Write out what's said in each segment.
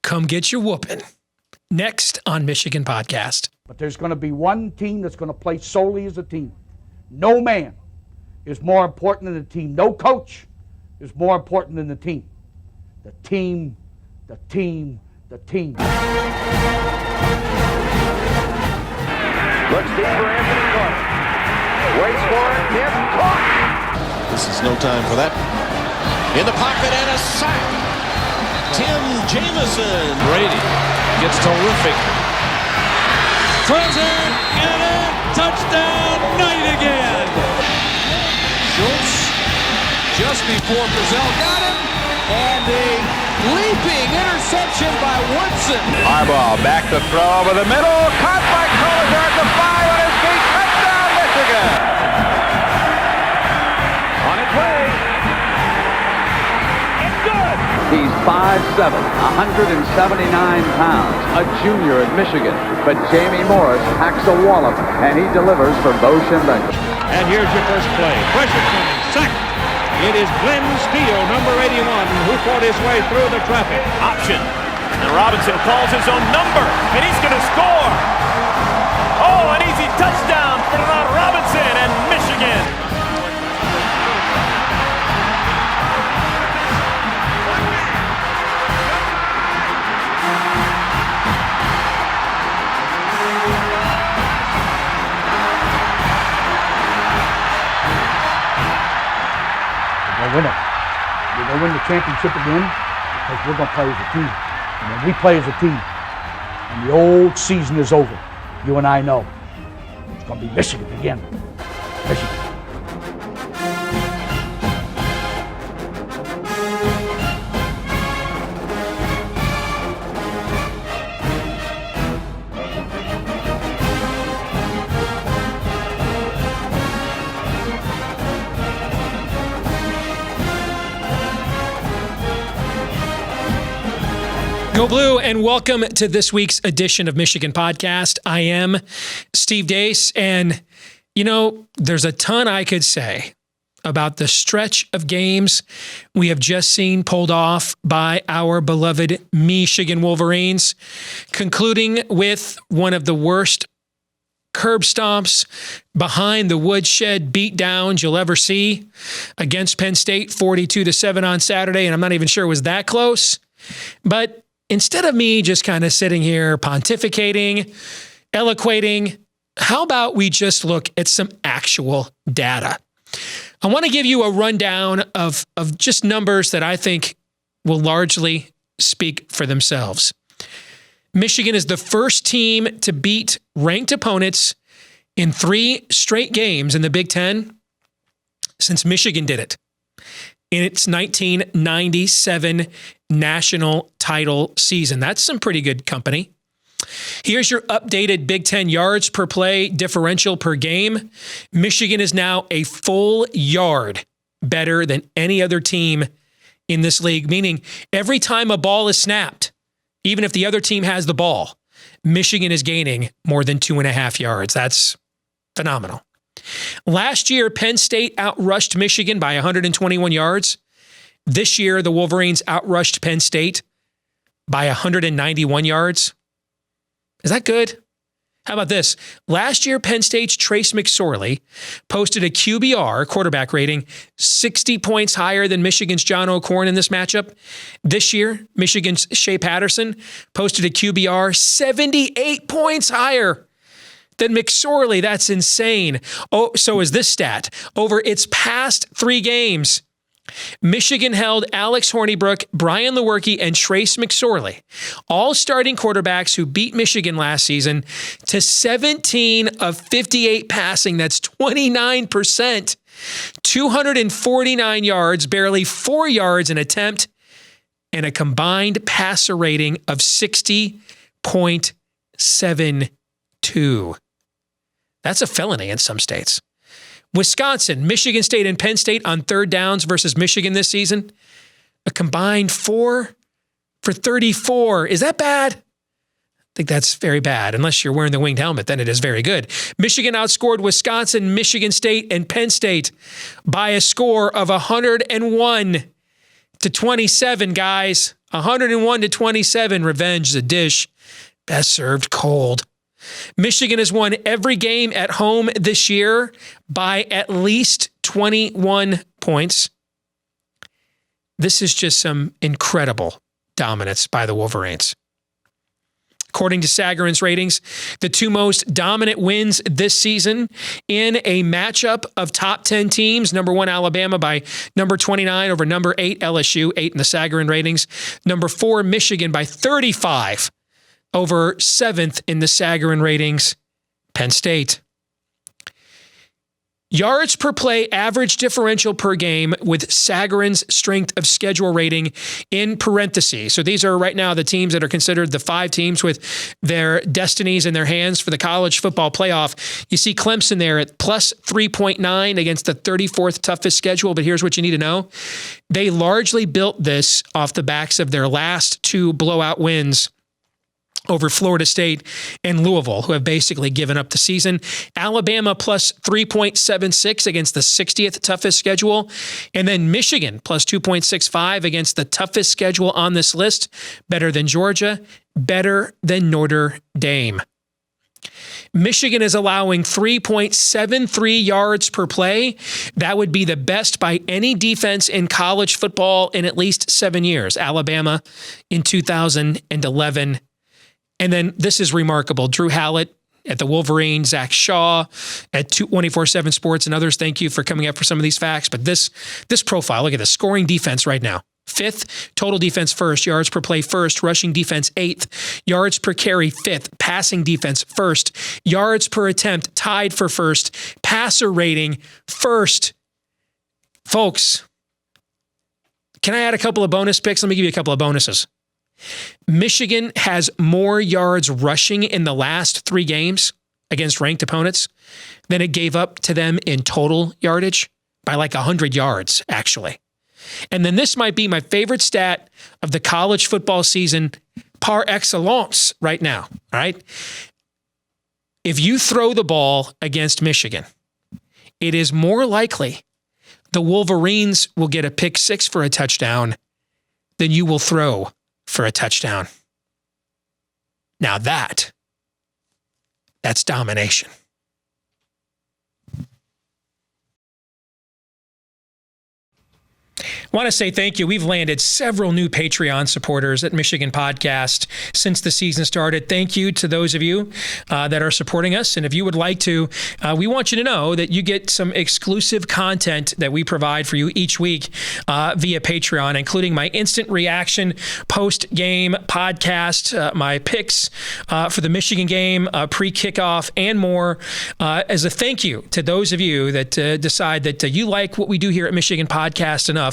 Come get your whooping. Next on Michigan Podcast. But there's going to be one team that's going to play solely as a team. No man is more important than the team. No coach is more important than the team. The team, the team, the team. Looks deep for Anthony Clark. Waits for it. Hit. Caught. This is no time for that. In the pocket and a sack. Tim Jamison. Brady gets terrific. Throws it. Get it. Touchdown. Knight again. Schultz just before Brazil got him. And a leaping interception by Woodson. Harbaugh back to throw over the middle. Caught by Collier at the 5 on his feet. Touchdown, Michigan. On its way. It's good. He's 5'7", 179 pounds, a junior at Michigan. But Jamie Morris packs a wallop, and he delivers for Bo Schembechler. And here's your first play. Pressure coming. Sack. It is Glenn Steele, number 81, who fought his way through the traffic. Option. And Robinson calls his own number, and he's going to score. Oh, an easy touchdown for Robinson and Michigan. We're going to win it. We're going to win the championship again because we're going to play as a team. And when we play as a team and the old season is over, you and I know it's going to be Michigan again. Michigan. Go Blue, and welcome to this week's edition of Michigan Podcast. I am Steve Deace, and you know, there's a ton I could say about the stretch of games we have just seen pulled off by our beloved Michigan Wolverines, concluding with one of the worst curb stomps behind the woodshed beatdowns you'll ever see against Penn State, 42-7 on Saturday, and I'm not even sure it was that close, but instead of me just kind of sitting here pontificating, eloquating, how about we just look at some actual data? I want to give you a rundown of just numbers that I think will largely speak for themselves. Michigan is the first team to beat ranked opponents in 3 straight games in the Big Ten since Michigan did it in its 1997 national title season. That's some pretty good company. Here's your updated Big Ten yards per play differential per game. Michigan is now a full yard better than any other team in this league, meaning every time a ball is snapped, even if the other team has the ball, Michigan is gaining more than 2.5 yards. That's phenomenal. Last year, Penn State outrushed Michigan by 121 yards. This year, the Wolverines outrushed Penn State by 191 yards. Is that good? How about this? Last year, Penn State's Trace McSorley posted a QBR, quarterback rating, 60 points higher than Michigan's John O'Korn in this matchup. This year, Michigan's Shea Patterson posted a QBR 78 points higher than McSorley. That's insane. Oh, so is this stat. Over its past 3 games, Michigan held Alex Hornibrook, Brian Lewerke, and Trace McSorley, all starting quarterbacks who beat Michigan last season, to 17 of 58 passing. That's 29%, 249 yards, barely 4 yards an attempt, and a combined passer rating of 60.72. That's a felony in some states. Wisconsin, Michigan State, and Penn State on third downs versus Michigan this season, a combined 4 for 34. Is that bad? I think that's very bad. Unless you're wearing the winged helmet, then it is very good. Michigan outscored Wisconsin, Michigan State, and Penn State by a score of 101-27, guys. 101-27. Revenge the dish. Best served cold. Michigan has won every game at home this year by at least 21 points. This is just some incredible dominance by the Wolverines. According to Sagarin's ratings, the two most dominant wins this season in a matchup of top 10 teams. Number 1, Alabama by number 29 over number 8, LSU, 8 in the Sagarin ratings. Number 4, Michigan by 35 over 7th in the Sagarin ratings, Penn State. Yards per play, average differential per game with Sagarin's strength of schedule rating in parentheses. So these are right now the teams that are considered the 5 teams with their destinies in their hands for the college football playoff. You see Clemson there at plus 3.9 against the 34th toughest schedule. But here's what you need to know. They largely built this off the backs of their last 2 blowout wins over Florida State and Louisville, who have basically given up the season. Alabama plus 3.76 against the 60th toughest schedule. And then Michigan plus 2.65 against the toughest schedule on this list. Better than Georgia, better than Notre Dame. Michigan is allowing 3.73 yards per play. That would be the best by any defense in college football in at least 7 years. Alabama in 2011. And then this is remarkable. Drew Hallett at the Wolverines, Zach Shaw at 247 Sports and others. Thank you for coming up for some of these facts. But this profile, look at the scoring defense right now. 5th, total defense 1st, yards per play 1st, rushing defense 8th, yards per carry 5th, passing defense 1st, yards per attempt tied for 1st, passer rating 1st. Folks, can I add a couple of bonus picks? Let me give you a couple of bonuses. Michigan has more yards rushing in the last 3 games against ranked opponents than it gave up to them in total yardage by like 100 yards, actually. And then this might be my favorite stat of the college football season par excellence right now, all right? If you throw the ball against Michigan, it is more likely the Wolverines will get a pick 6 for a touchdown than you will throw for a touchdown. Now that's domination. I want to say thank you. We've landed several new Patreon supporters at Michigan Podcast since the season started. Thank you to those of you that are supporting us. And if you would like to, we want you to know that you get some exclusive content that we provide for you each week via Patreon, including my instant reaction post-game podcast, my picks for the Michigan game, pre-kickoff, and more. As a thank you to those of you that decide that you like what we do here at Michigan Podcast enough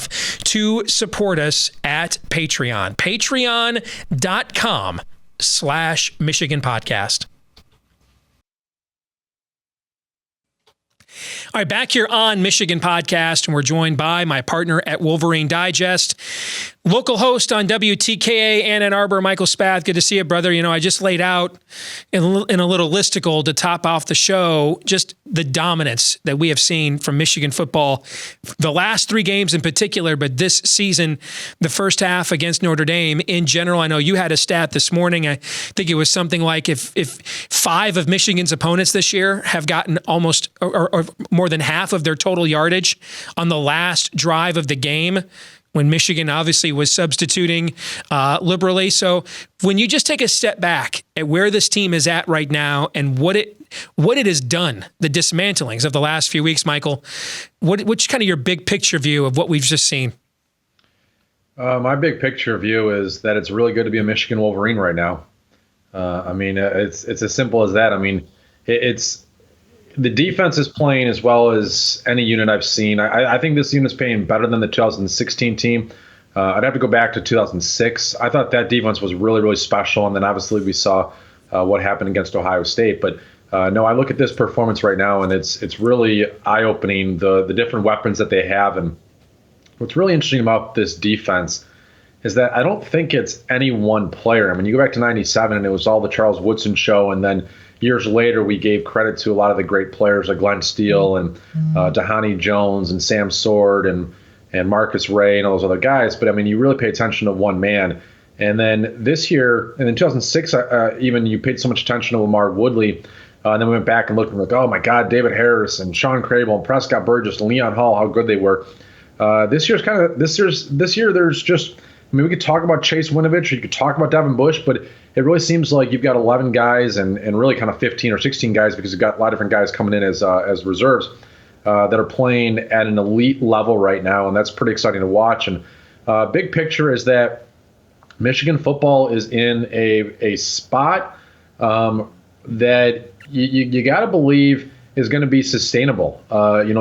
to support us at Patreon. Patreon.com/Michigan Podcast. All right, back here on Michigan Podcast, and we're joined by my partner at Wolverine Digest, local host on WTKA Ann Arbor, Michael Spath. Good to see you, brother. You know, I just laid out in a little listicle to top off the show just the dominance that we have seen from Michigan football, the last 3 games in particular, but this season, the first half against Notre Dame in general. I know you had a stat this morning. I think it was something like if 5 of Michigan's opponents this year have gotten almost or more than half of their total yardage on the last drive of the game, when Michigan obviously was substituting liberally. So when you just take a step back at where this team is at right now and what it has done, the dismantlings of the last few weeks, Michael, what's kind of your big picture view of what we've just seen? My big picture view is that it's really good to be a Michigan Wolverine right now. I mean, it's as simple as that. I mean, it's the defense is playing as well as any unit I've seen. I think this unit's playing better than the 2016 team. I'd have to go back to 2006. I thought that defense was really, really special. And then obviously we saw what happened against Ohio State. But no, I look at this performance right now, and it's really eye-opening, the different weapons that they have. And what's really interesting about this defense is that I don't think it's any one player. I mean, you go back to 97, and it was all the Charles Woodson show, and then years later, we gave credit to a lot of the great players like Glenn Steele and Dahani Jones and Sam Sword and Marcus Ray and all those other guys. But, I mean, you really pay attention to one man. And then this year, and in 2006, even you paid so much attention to Lamar Woodley. And then we went back and looked and like, oh my God, David Harris and Sean Crable and Prescott Burgess and Leon Hall, how good they were. This year, there's just, I mean, we could talk about Chase Winovich, or you could talk about Devin Bush, but it really seems like you've got 11 guys and really kind of 15 or 16 guys, because you've got a lot of different guys coming in as reserves that are playing at an elite level right now, and that's pretty exciting to watch. And big picture is that Michigan football is in a spot that you got to believe is going to be sustainable.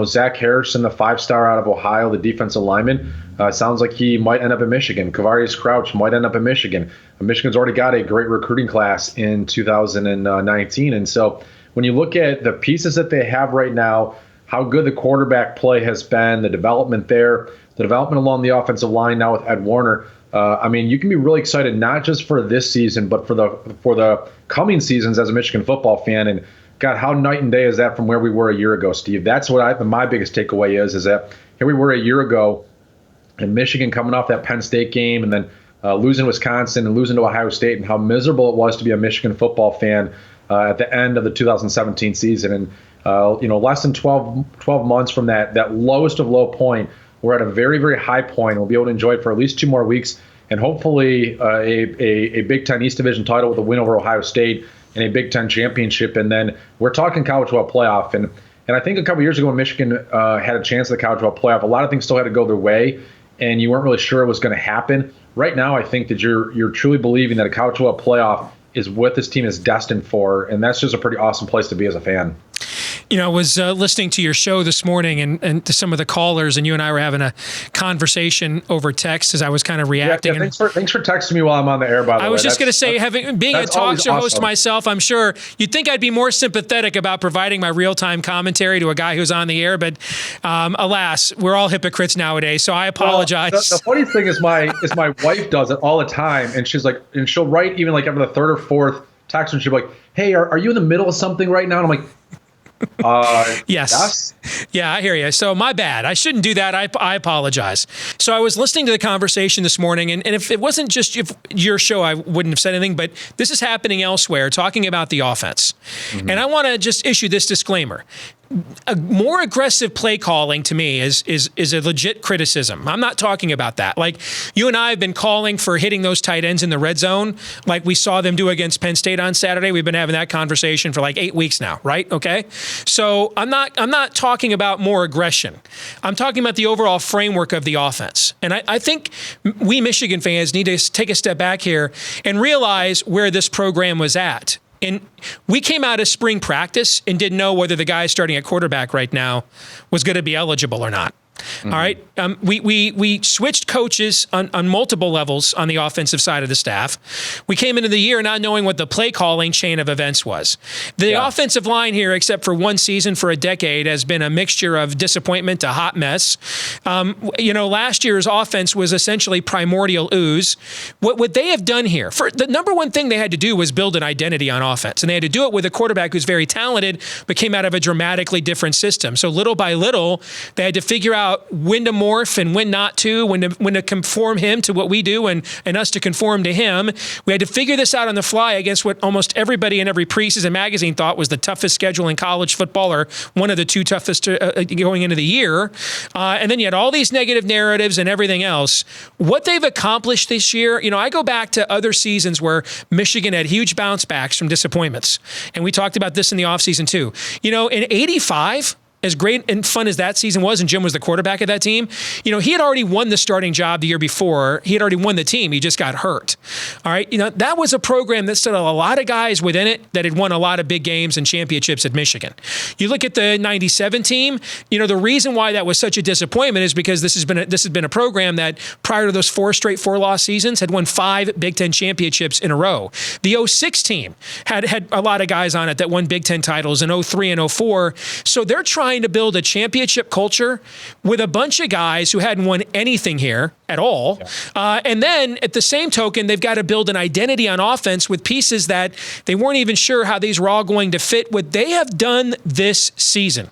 Zach Harrison, the 5-star out of Ohio, the defensive lineman, sounds like he might end up in Michigan. Kavarius Crouch might end up in Michigan. Michigan's already got a great recruiting class in 2019. And so when you look at the pieces that they have right now, how good the quarterback play has been, the development there, the development along the offensive line now with Ed Warner, you can be really excited not just for this season, but for the coming seasons as a Michigan football fan. And God, how night and day is that from where we were a year ago, Steve? That's what my biggest takeaway is that here we were a year ago, and Michigan coming off that Penn State game, and then losing Wisconsin and losing to Ohio State, and how miserable it was to be a Michigan football fan at the end of the 2017 season. And less than 12 months from that lowest of low point, we're at a very, very high point. We'll be able to enjoy it for at least 2 more weeks, and hopefully a Big Ten East Division title with a win over Ohio State and a Big Ten championship. And then we're talking College Football Playoff. And I think a couple years ago when Michigan had a chance at the College Football Playoff, a lot of things still had to go their way, and you weren't really sure it was going to happen. Right now, I think that you're truly believing that a College Football Playoff is what this team is destined for, and that's just a pretty awesome place to be as a fan. I was listening to your show this morning and to some of the callers, and you and I were having a conversation over text as I was kind of reacting. Yeah, thanks for texting me while I'm on the air, by the way. I was just going to say, being a talk show host myself, I'm sure you'd think I'd be more sympathetic about providing my real-time commentary to a guy who's on the air, but alas, we're all hypocrites nowadays, so I apologize. Well, the funny thing is my wife does it all the time, and she'll write even like every the third or fourth text, and she'll be like, hey, are you in the middle of something right now? And I'm like, yes. Yeah, I hear you. So my bad. I shouldn't do that. I apologize. So I was listening to the conversation this morning, and if it wasn't just your show, I wouldn't have said anything, but this is happening elsewhere, talking about the offense. Mm-hmm. And I want to just issue this disclaimer. A more aggressive play calling to me is a legit criticism. I'm not talking about that. Like, you and I have been calling for hitting those tight ends in the red zone, like we saw them do against Penn State on Saturday. We've been having that conversation for like 8 weeks now, right? Okay. So I'm not talking about more aggression. I'm talking about the overall framework of the offense. And I think we Michigan fans need to take a step back here and realize where this program was at. And we came out of spring practice and didn't know whether the guy starting at quarterback right now was going to be eligible or not. Mm-hmm. All right. We switched coaches on multiple levels on the offensive side of the staff. We came into the year not knowing what the play calling chain of events was. The offensive line here, except for one season for a decade, has been a mixture of disappointment to hot mess. Last year's offense was essentially primordial ooze. What would they have done here? For the number one thing they had to do was build an identity on offense, and they had to do it with a quarterback who's very talented, but came out of a dramatically different system. So little by little, they had to figure out when to morph and when not to, when to conform him to what we do and us to conform to him. We had to figure this out on the fly against what almost everybody in every preseason magazine thought was the toughest schedule in college football, or one of the 2 toughest going into the year. And then you had all these negative narratives and everything else. What they've accomplished this year, I go back to other seasons where Michigan had huge bounce backs from disappointments. And we talked about this in the offseason too. In 85, as great and fun as that season was, and Jim was the quarterback of that team, he had already won the starting job the year before. He had already won the team. He just got hurt. All right. That was a program that still had a lot of guys within it that had won a lot of big games and championships at Michigan. You look at the 97 team, the reason why that was such a disappointment is because this has been a program that prior to those 4 straight 4-loss seasons had won 5 Big Ten championships in a row. The 06 team had a lot of guys on it that won Big Ten titles in 03 and 04. So they're trying to build a championship culture with a bunch of guys who hadn't won anything here at all. Yeah. And then at the same token, they've got to build an identity on offense with pieces that they weren't even sure how these were all going to fit. What they have done this season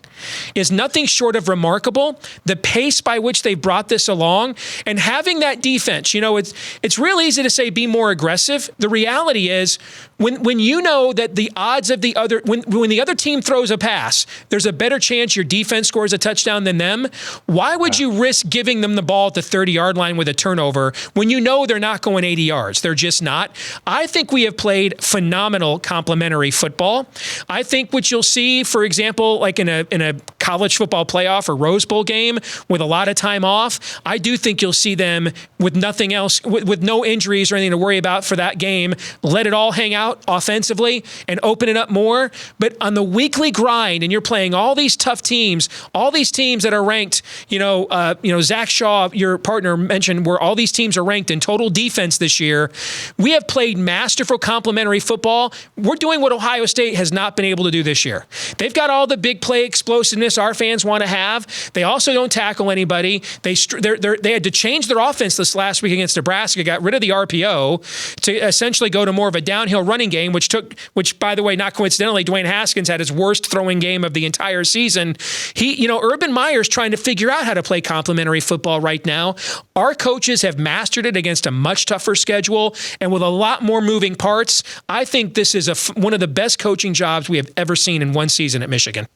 is nothing short of remarkable. The pace by which they brought this along, and having that defense, it's real easy to say be more aggressive. The reality is when you know that the odds of when the other team throws a pass, there's a better chance your defense scores a touchdown than them. Why would you risk giving them the ball at the 30-yard line with a turnover when you know they're not going 80 yards? They're just not. I think we have played phenomenal complementary football. I think what you'll see, for example, like in a college football playoff or Rose Bowl game with a lot of time off, I do think you'll see them with nothing else, with no injuries or anything to worry about for that game, let it all hang out offensively and open it up more. But on the weekly grind, and you're playing all these tough teams, all these teams that are ranked, Zach Shaw, your partner, mentioned where all these teams are ranked in total defense this year. We have played masterful complementary football. We're doing what Ohio State has not been able to do this year. They've got all the big play explosiveness our fans want to have. They also don't tackle anybody. They had to change their offense this last week against Nebraska, got rid of the RPO to essentially go to more of a downhill running game, which by the way, not coincidentally, Dwayne Haskins had his worst throwing game of the entire season. Urban Meyer's trying to figure out how to play complementary football right now. Our coaches have mastered it against a much tougher schedule and with a lot more moving parts. I think this is one of the best coaching jobs we have ever seen in one season at Michigan.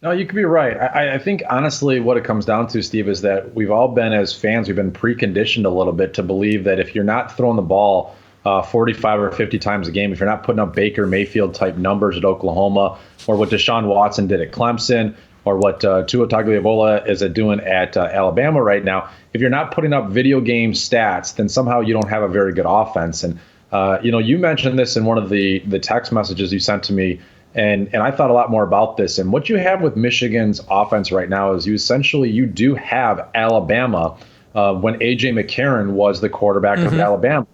No, you could be right. I think, honestly, what it comes down to, Steve, is that we've all been, as fans, we've been preconditioned a little bit to believe that if you're not throwing the ball 45 or 50 times a game, if you're not putting up Baker Mayfield-type numbers at Oklahoma, or what Deshaun Watson did at Clemson, or what Tua Tagovailoa is doing at Alabama right now, if you're not putting up video game stats, then somehow you don't have a very good offense. And, you mentioned this in one of the text messages you sent to me, and I thought a lot more about this. And what you have with Michigan's offense right now is you do have Alabama when A.J. McCarron was the quarterback of Alabama.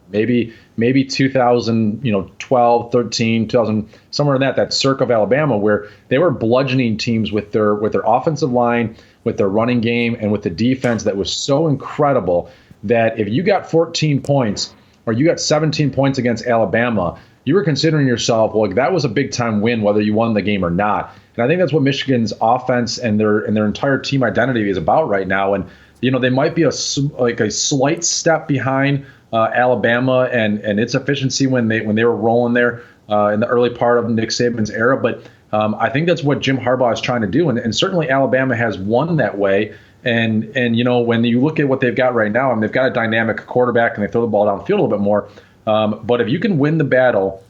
Maybe 2012, 13, 2000, somewhere in that circa of Alabama, where they were bludgeoning teams with their offensive line, with their running game, and with the defense that was so incredible that if you got 14 points or you got 17 points against Alabama, you were considering yourself, well, that was a big-time win, whether you won the game or not. And I think that's what Michigan's offense and their entire team identity is about right now. And they might be a slight step behind Alabama and its efficiency when they were rolling there in the early part of Nick Saban's era. But I think that's what Jim Harbaugh is trying to do, and certainly Alabama has won that way. And when you look at what they've got right now, and they've got a dynamic quarterback and they throw the ball downfield a little bit more. But if you can win the battle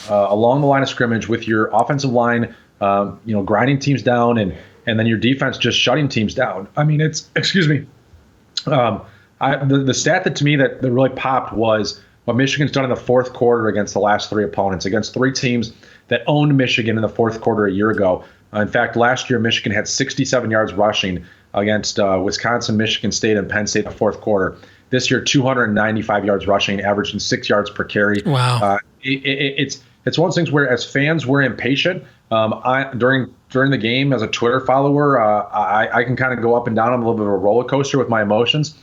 along the line of scrimmage with your offensive line, grinding teams down, and then your defense just shutting teams down. I mean, the stat that to me that really popped was what Michigan's done in the fourth quarter against the last three opponents, against three teams that owned Michigan in the fourth quarter a year ago. In fact, last year, Michigan had 67 yards rushing against Wisconsin, Michigan State, and Penn State in the fourth quarter. This year, 295 yards rushing, averaging 6 yards per carry. Wow. It's one of those things where, as fans, we're impatient. During the game, as a Twitter follower, I can kind of go up and down on a little bit of a roller coaster with my emotions.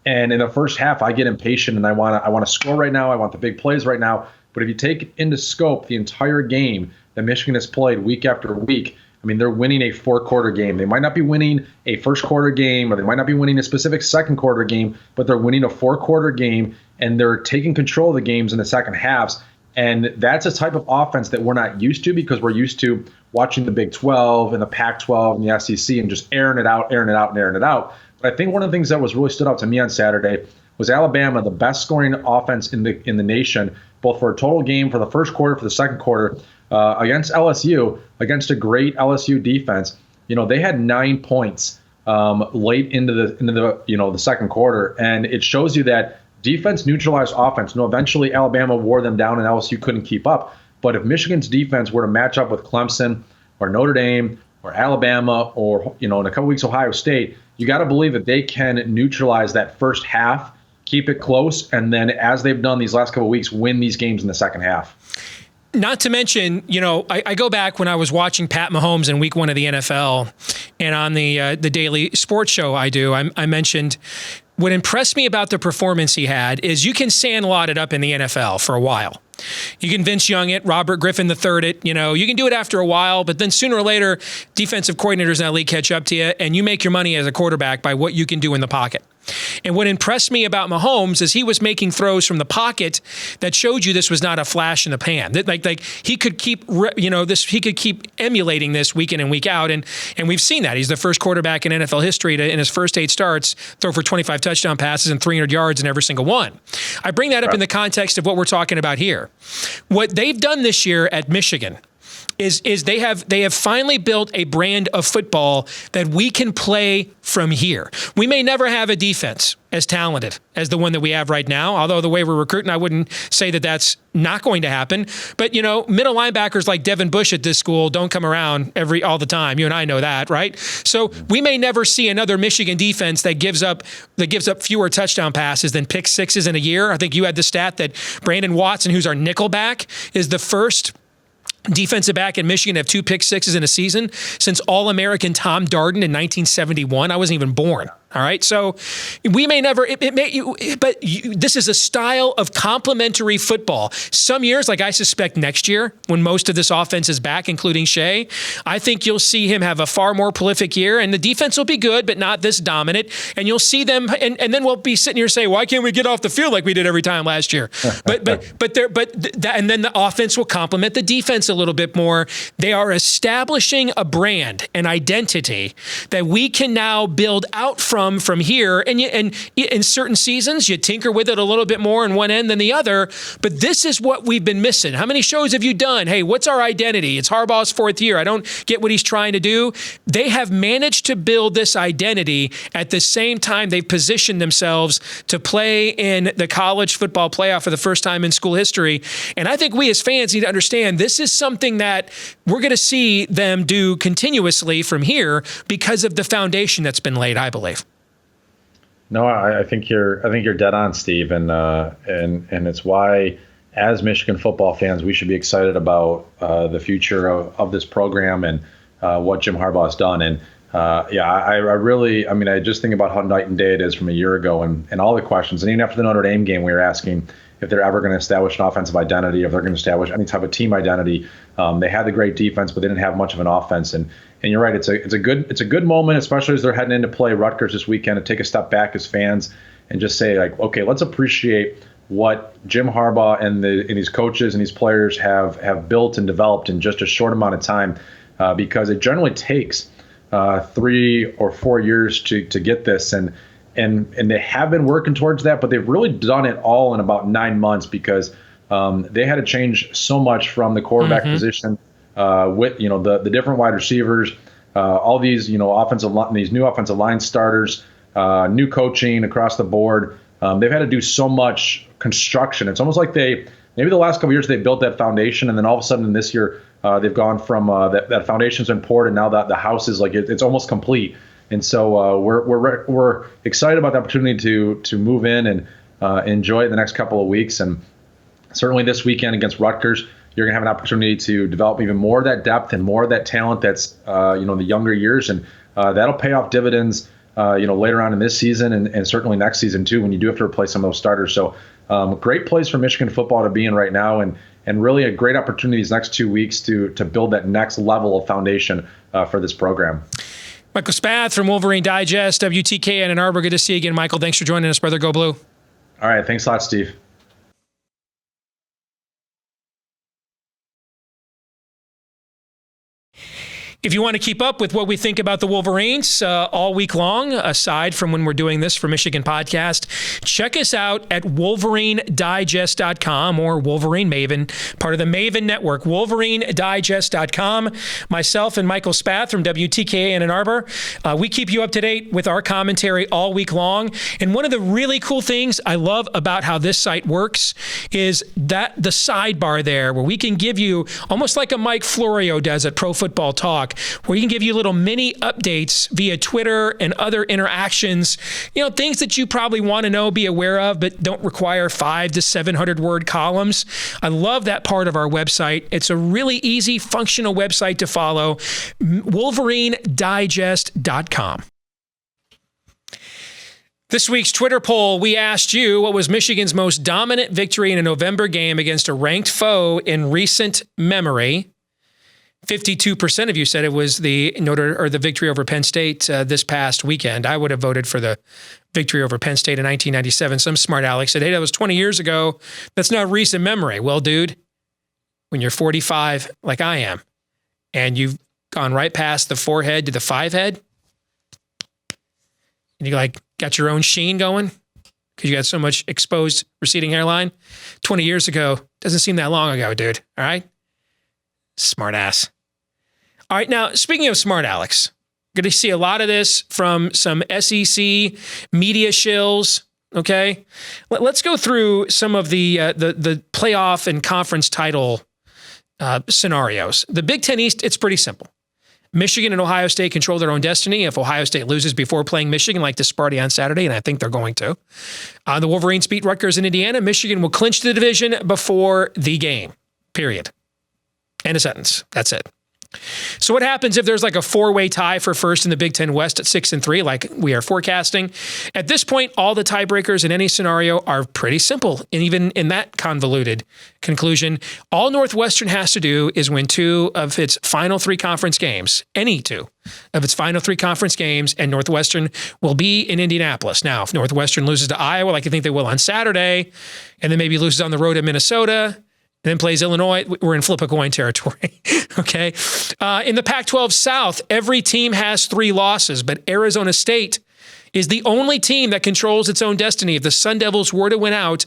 And in the first half, I get impatient and I want to score right now. I want the big plays right now. But if you take into scope the entire game that Michigan has played week after week, I mean, they're winning a four-quarter game. They might not be winning a first-quarter game, or they might not be winning a specific second-quarter game, but they're winning a four-quarter game, and they're taking control of the games in the second halves. And that's a type of offense that we're not used to, because we're used to watching the Big 12 and the Pac-12 and the SEC and just airing it out. But I think one of the things that was really stood out to me on Saturday was Alabama, the best scoring offense in the nation, both for a total game, for the first quarter, for the second quarter, against LSU, against a great LSU defense. They had 9 points late into the second quarter, and it shows you that defense neutralized offense. Eventually Alabama wore them down and LSU couldn't keep up. But if Michigan's defense were to match up with Clemson or Notre Dame or Alabama or in a couple weeks Ohio State, you got to believe that they can neutralize that first half, keep it close, and then, as they've done these last couple of weeks, win these games in the second half. Not to mention, I go back when I was watching Pat Mahomes in week 1 of the NFL, and on the daily sports show I mentioned what impressed me about the performance he had is you can sandlot it up in the NFL for a while. You can Vince Young it, Robert Griffin III it, you can do it after a while, but then sooner or later, defensive coordinators in that league catch up to you, and you make your money as a quarterback by what you can do in the pocket. And what impressed me about Mahomes is he was making throws from the pocket that showed you this was not a flash in the pan. That like he could keep he could keep emulating this week in and week out, and we've seen that. He's the first quarterback in NFL history to, in his first 8 starts, throw for 25 touchdown passes and 300 yards in every single one. I bring that up in the context of what we're talking about here. What they've done this year at Michigan is they have finally built a brand of football that we can play from here. We may never have a defense as talented as the one that we have right now, although the way we're recruiting, I wouldn't say that that's not going to happen. But, middle linebackers like Devin Bush at this school don't come around all the time. You and I know that, right? So we may never see another Michigan defense that gives up fewer touchdown passes than pick sixes in a year. I think you had the stat that Brandon Watson, who's our nickel back, is the first defensive back in Michigan to have 2 pick sixes in a season since All-American Tom Darden in 1971. I wasn't even born. All right. So we may never, this is a style of complementary football. Some years, like I suspect next year, when most of this offense is back, including Shea, I think you'll see him have a far more prolific year, and the defense will be good, but not this dominant. And you'll see them, and then we'll be sitting here saying, why can't we get off the field like we did every time last year? And then the offense will complement the defense a little bit more. They are establishing a brand, an identity that we can now build out from here, and in certain seasons you tinker with it a little bit more in one end than the other, but this is what we've been missing. How many shows have you done? Hey, what's our identity? It's Harbaugh's 4th year. I don't get what he's trying to do. They have managed to build this identity at the same time they've positioned themselves to play in the college football playoff for the first time in school history. And I think we as fans need to understand this is something that we're going to see them do continuously from here because of the foundation that's been laid, I believe. No, I think you're dead on, Steve, and it's why, as Michigan football fans, we should be excited about the future of this program and what Jim Harbaugh has done. And I just think about how night and day it is from a year ago, and all the questions. And even after the Notre Dame game, we were asking if they're ever going to establish an offensive identity, if they're going to establish any type of team identity. They had the great defense, but they didn't have much of an offense. And you're right, it's a good moment, especially as they're heading into play Rutgers this weekend, to take a step back as fans and just say, like, okay, let's appreciate what Jim Harbaugh and these coaches and these players have built and developed in just a short amount of time, because it generally takes 3 or 4 years to get this, and they have been working towards that, but they've really done it all in about 9 months, because they had to change so much from the quarterback position, with the different wide receivers, all these these new offensive line starters, new coaching across the board. They've had to do so much construction. It's almost like maybe the last couple of years they built that foundation, and then all of a sudden this year they've gone from that foundation's been poured, and now that the house is it's almost complete. And so we're excited about the opportunity to move in and enjoy it the next couple of weeks. And certainly this weekend against Rutgers, you're going to have an opportunity to develop even more of that depth and more of that talent that's the younger years, and that'll pay off dividends later on in this season and certainly next season too, when you do have to replace some of those starters. So great place for Michigan football to be in right now, and really a great opportunity these next 2 weeks to build that next level of foundation for this program. Michael Spath from Wolverine Digest, WTK in Ann Arbor. Good to see you again, Michael. Thanks for joining us, brother. Go Blue. All right. Thanks a lot, Steve. If you want to keep up with what we think about the Wolverines all week long, aside from when we're doing this for Michigan Podcast, check us out at WolverineDigest.com or Wolverine Maven, part of the Maven Network, WolverineDigest.com. Myself and Michael Spath from WTKA in Ann Arbor, we keep you up to date with our commentary all week long. And one of the really cool things I love about how this site works is that the sidebar there, where we can give you, almost like a Mike Florio does at Pro Football Talk, where you can give you little mini updates via Twitter and other interactions, things that you probably want to know, be aware of, but don't require 500 to 700 word columns. I love that part of our website. It's a really easy, functional website to follow, WolverineDigest.com. This week's Twitter poll, we asked you, what was Michigan's most dominant victory in a November game against a ranked foe in recent memory? 52% of you said it was the victory over Penn State this past weekend. I would have voted for the victory over Penn State in 1997. Some smart aleck said, hey, that was 20 years ago. That's not recent memory. Well, dude, when you're 45 like I am, and you've gone right past the 4-head to the 5-head, and you got your own sheen going because you got so much exposed receding hairline. 20 years ago doesn't seem that long ago, dude. All right? Smart ass. All right, now, speaking of smart alecks, going to see a lot of this from some SEC media shills, okay? Let's go through some of the playoff and conference title scenarios. The Big Ten East, it's pretty simple. Michigan and Ohio State control their own destiny. If Ohio State loses before playing Michigan, like this party on Saturday, and I think they're going to, the Wolverines beat Rutgers in Indiana. Michigan will clinch the division before the game, period. End of sentence. That's it. So what happens if there's like a 4-way tie for first in the Big Ten West at 6-3, like we are forecasting? At this point, all the tiebreakers in any scenario are pretty simple. And even in that convoluted conclusion, all Northwestern has to do is win 2 of its final 3 conference games, any 2 of its final 3 conference games, and Northwestern will be in Indianapolis. Now, if Northwestern loses to Iowa, like I think they will on Saturday, and then maybe loses on the road at Minnesota, and then plays Illinois, we're in flip-a-coin territory, okay? In the Pac-12 South, every team has 3 losses, but Arizona State is the only team that controls its own destiny. If the Sun Devils were to win out,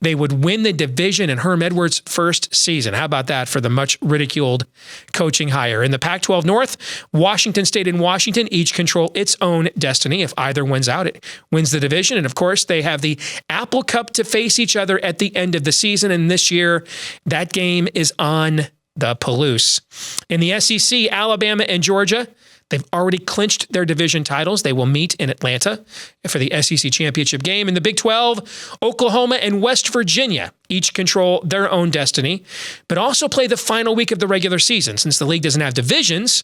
they would win the division in Herm Edwards' first season. How about that for the much ridiculed coaching hire? In the Pac-12 North, Washington State and Washington each control its own destiny. If either wins out, it wins the division. And of course, they have the Apple Cup to face each other at the end of the season. And this year, that game is on the Palouse. In the SEC, Alabama and Georgia, they've already clinched their division titles. They will meet in Atlanta for the SEC championship game. In the Big 12, Oklahoma and West Virginia each control their own destiny, but also play the final week of the regular season. Since the league doesn't have divisions,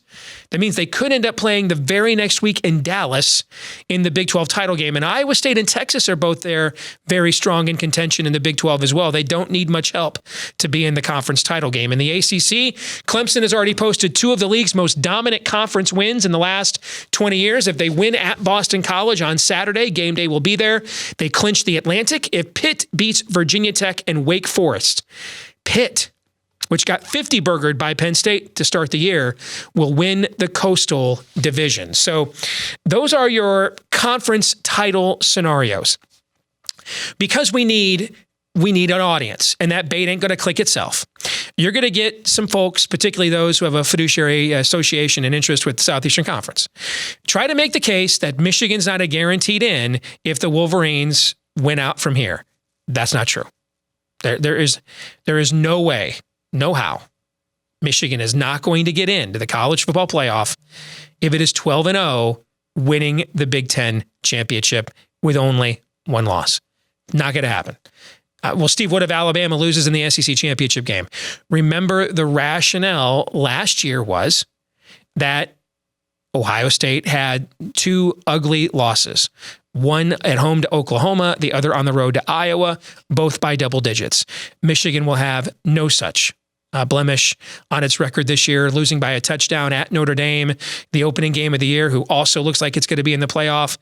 that means they could end up playing the very next week in Dallas in the Big 12 title game. And Iowa State and Texas are both there very strong in contention in the Big 12 as well. They don't need much help to be in the conference title game. In the ACC, Clemson has already posted 2 of the league's most dominant conference wins in the last 20 years. If they win at Boston College on Saturday, game day will be there. They clinch the Atlantic. If Pitt beats Virginia Tech and Wake Forest, Pitt, which got 50-burgered by Penn State to start the year, will win the Coastal Division. So those are your conference title scenarios. Because we need an audience, and that bait ain't going to click itself. You're going to get some folks, particularly those who have a fiduciary association and interest with the Southeastern Conference. Try to make the case that Michigan's not a guaranteed in if the Wolverines win out from here. That's not true. There is no way, no how, Michigan is not going to get into the college football playoff if it is 12-0, winning the Big Ten championship with only 1 loss. Not going to happen. Well, Steve, what if Alabama loses in the SEC championship game? Remember, the rationale last year was that Ohio State had 2 ugly losses. One at home to Oklahoma, the other on the road to Iowa, both by double digits. Michigan will have no such blemish on its record this year, losing by a touchdown at Notre Dame, the opening game of the year, who also looks like it's going to be in the playoff,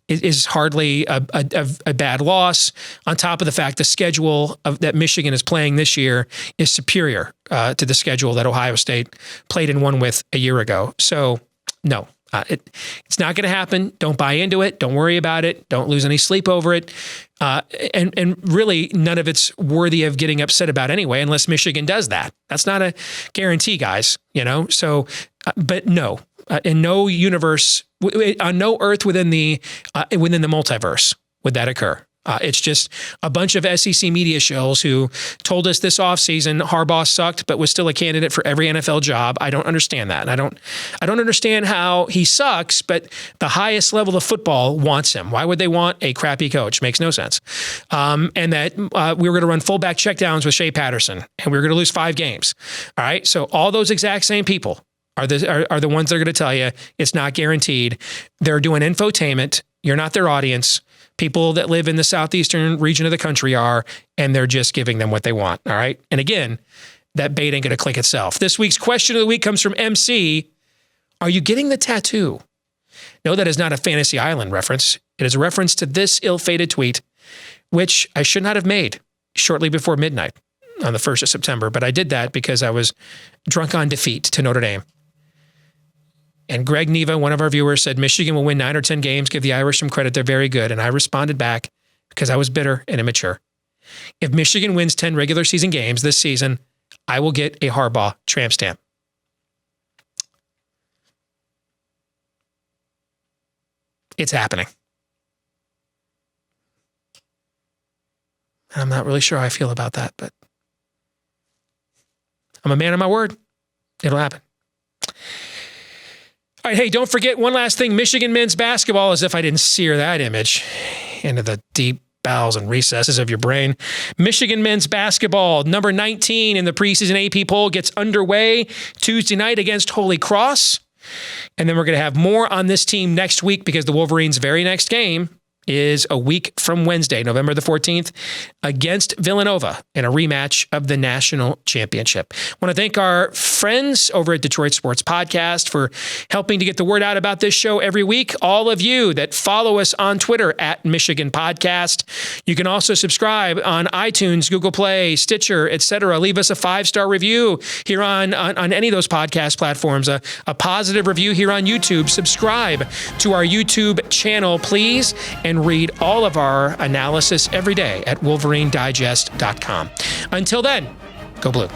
is hardly a bad loss. On top of the fact the schedule that Michigan is playing this year is superior to the schedule that Ohio State played and won with a year ago. So, no. It's not going to happen. Don't buy into it. Don't worry about it. Don't lose any sleep over it. And really, none of it's worthy of getting upset about anyway, unless Michigan does that. That's not a guarantee, guys. So, but no, in no universe, on no earth within the multiverse would that occur. It's just a bunch of SEC media shills who told us this offseason Harbaugh sucked, but was still a candidate for every NFL job. I don't understand that. And I don't understand how he sucks, but the highest level of football wants him. Why would they want a crappy coach? Makes no sense. And that we were going to run fullback checkdowns with Shea Patterson, and we were going to lose 5 games. All right. So all those exact same people are the ones that are going to tell you it's not guaranteed. They're doing infotainment. You're not their audience. people that live in the southeastern region of the country are, and they're just giving them what they want, all right? And again, that bait ain't going to click itself. This week's question of the week comes from MC. Are you getting the tattoo? No, that is not a Fantasy Island reference. It is a reference to this ill-fated tweet, which I should not have made shortly before midnight on the 1st of September, but I did that because I was drunk on defeat to Notre Dame. And Greg Neva, one of our viewers, said Michigan will win 9 or 10 games. Give the Irish some credit. They're very good. And I responded back because I was bitter and immature. If Michigan wins 10 regular season games this season, I will get a Harbaugh tramp stamp. It's happening. I'm not really sure how I feel about that, but I'm a man of my word. It'll happen. All right, hey, don't forget one last thing. Michigan men's basketball, as if I didn't sear that image into the deep bowels and recesses of your brain. Michigan men's basketball, number 19 in the preseason AP poll, gets underway Tuesday night against Holy Cross. And then we're going to have more on this team next week because the Wolverines' very next game is a week from Wednesday, November the 14th, against Villanova in a rematch of the national championship. I want to thank our friends over at Detroit Sports Podcast for helping to get the word out about this show every week. All of you that follow us on Twitter at Michigan Podcast. You can also subscribe on iTunes, Google Play, Stitcher, etc. Leave us a 5-star review here on any of those podcast platforms, a positive review here on YouTube. Subscribe to our YouTube channel, please, and read all of our analysis every day at WolverineDigest.com. Until then, go Blue.